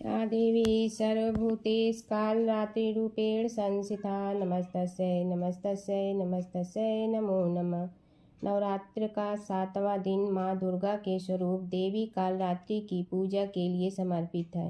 या देवी सर्वभूतेषु कालरात्रिरूपेण संस्थिता नमस्तस्यै नमस्तस्यै नमस्तस्यै नमो नमः। नवरात्र का 7वां दिन माँ दुर्गा के स्वरूप देवी कालरात्रि की पूजा के लिए समर्पित है।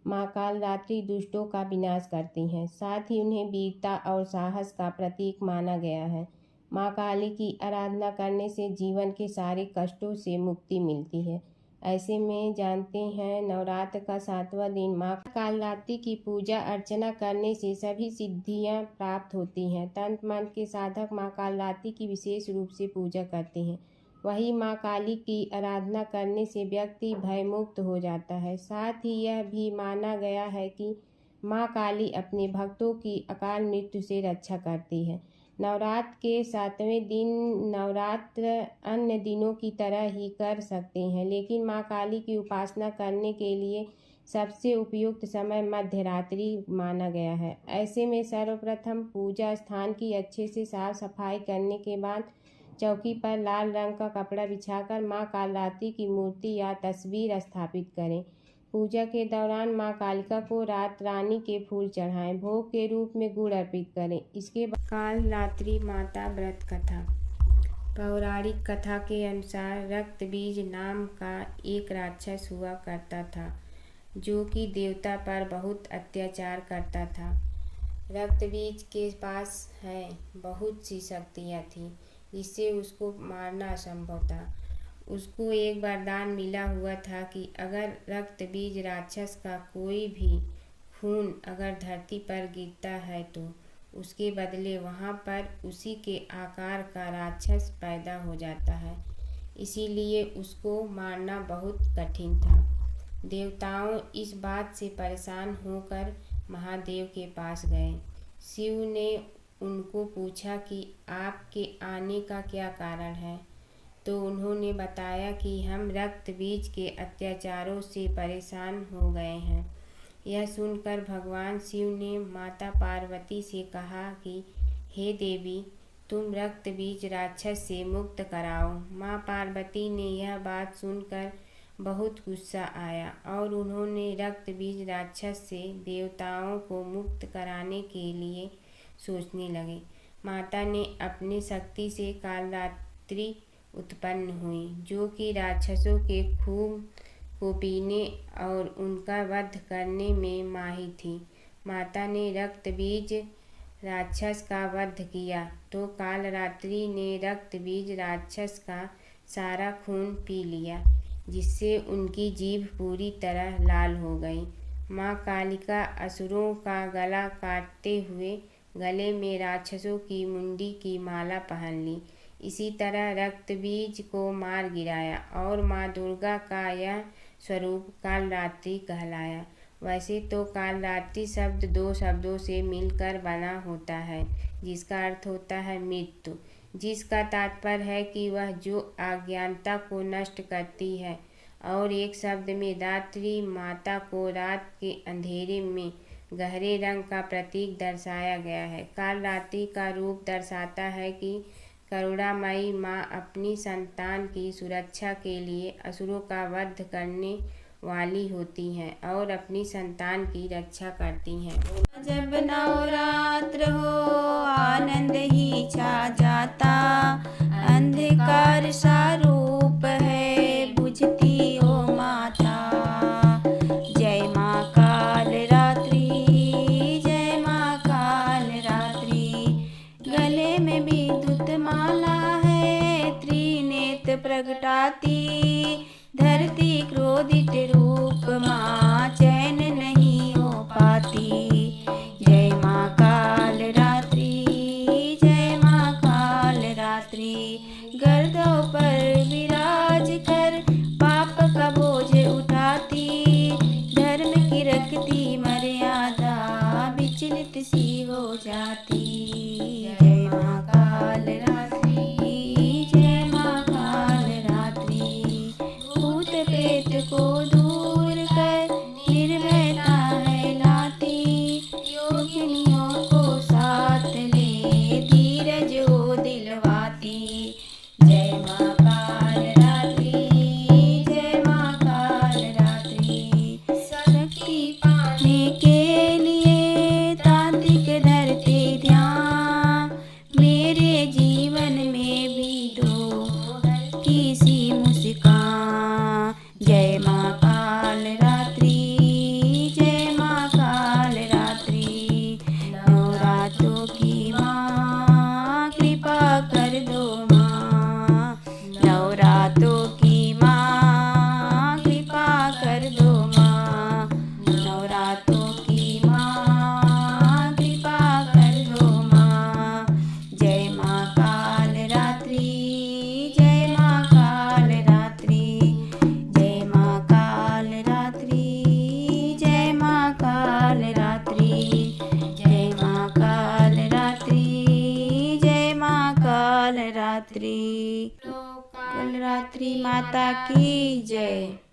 माँ कालरात्रि दुष्टों का विनाश करती हैं, साथ ही उन्हें वीरता और साहस का प्रतीक माना गया है। माँ काली की आराधना करने से जीवन के सारे कष्टों से मुक्ति मिलती है। ऐसे में जानते हैं नवरात्र का 7वां दिन माँ कालरात्रि की पूजा अर्चना करने से सभी सिद्धियां प्राप्त होती हैं। तंत्र मंत्र के साधक माँ कालरात्रि की विशेष रूप से पूजा करते हैं। वही माँ काली की आराधना करने से व्यक्ति भयमुक्त हो जाता है। साथ ही यह भी माना गया है कि माँ काली अपने भक्तों की अकाल मृत्यु से रक्षा करती है। नवरात्र के 7वें दिन नवरात्र अन्य दिनों की तरह ही कर सकते हैं, लेकिन माँ काली की उपासना करने के लिए सबसे उपयुक्त समय मध्य रात्रि माना गया है। ऐसे में सर्वप्रथम पूजा स्थान की अच्छे से साफ सफाई करने के बाद चौकी पर लाल रंग का कपड़ा बिछाकर माँ कालरात्रि की मूर्ति या तस्वीर स्थापित करें। पूजा के दौरान माँ कालिका को रात रानी के फूल चढ़ाएं। भोग के रूप में गुड़ अर्पित करें। इसके बाद कालरात्रि माता व्रत कथा। पौराणिक कथा के अनुसार रक्तबीज नाम का एक राक्षस हुआ करता था, जो कि देवता पर बहुत अत्याचार करता था। रक्तबीज के पास बहुत सी शक्तियाँ थीं, जिससे उसको मारना असंभव था। उसको एक वरदान मिला हुआ था कि अगर रक्तबीज राक्षस का कोई भी खून अगर धरती पर गिरता है तो उसके बदले वहाँ पर उसी के आकार का राक्षस पैदा हो जाता है। इसीलिए उसको मारना बहुत कठिन था। देवताओं इस बात से परेशान होकर महादेव के पास गए। शिव ने उनको पूछा कि आपके आने का क्या कारण है, तो उन्होंने बताया कि हम रक्तबीज के अत्याचारों से परेशान हो गए हैं। यह सुनकर भगवान शिव ने माता पार्वती से कहा कि हे देवी, तुम रक्तबीज राक्षस से मुक्त कराओ। माँ पार्वती ने यह बात सुनकर बहुत गुस्सा आया और उन्होंने रक्तबीज राक्षस से देवताओं को मुक्त कराने के लिए सोचने लगे। माता ने अपनी शक्ति से कालरात्रि उत्पन्न हुई, जो कि राक्षसों के खून को पीने और उनका वध करने में माहिर थी। माता ने रक्तबीज राक्षस का वध किया तो कालरात्रि ने रक्तबीज राक्षस का सारा खून पी लिया, जिससे उनकी जीभ पूरी तरह लाल हो गई। माँ कालिका असुरों का गला काटते हुए गले में राक्षसों की मुंडी की माला पहन ली। इसी तरह रक्तबीज को मार गिराया और माँ दुर्गा का यह स्वरूप कालरात्रि कहलाया। वैसे तो कालरात्रि शब्द 2 शब्दों से मिलकर बना होता है, जिसका अर्थ होता है मृत्यु, जिसका तात्पर्य है कि वह जो अज्ञानता को नष्ट करती है, और एक शब्द में रात्रि माता को रात के अंधेरे में गहरे रंग का प्रतीक दर्शाया गया है। कालरात्रि का रूप दर्शाता है कि करुणामयी माँ अपनी संतान की सुरक्षा के लिए असुरों का वध करने वाली होती हैं और अपनी संतान की रक्षा करती हैं। जब नवरात्र हो आनंद ही छा जाता, अंधकार सा रूप है बुझती ओ माता। जय माँ कालरात्रि, जय माँ कालरात्रि। गले में विद्युत माला है त्रिनेत्र प्रगटाती, धरती क्रोधित रूप माँ चैन नहीं हो पाती। जय माँ कालरात्रि, जय माँ कालरात्रि। गर्दों पर माता की जय।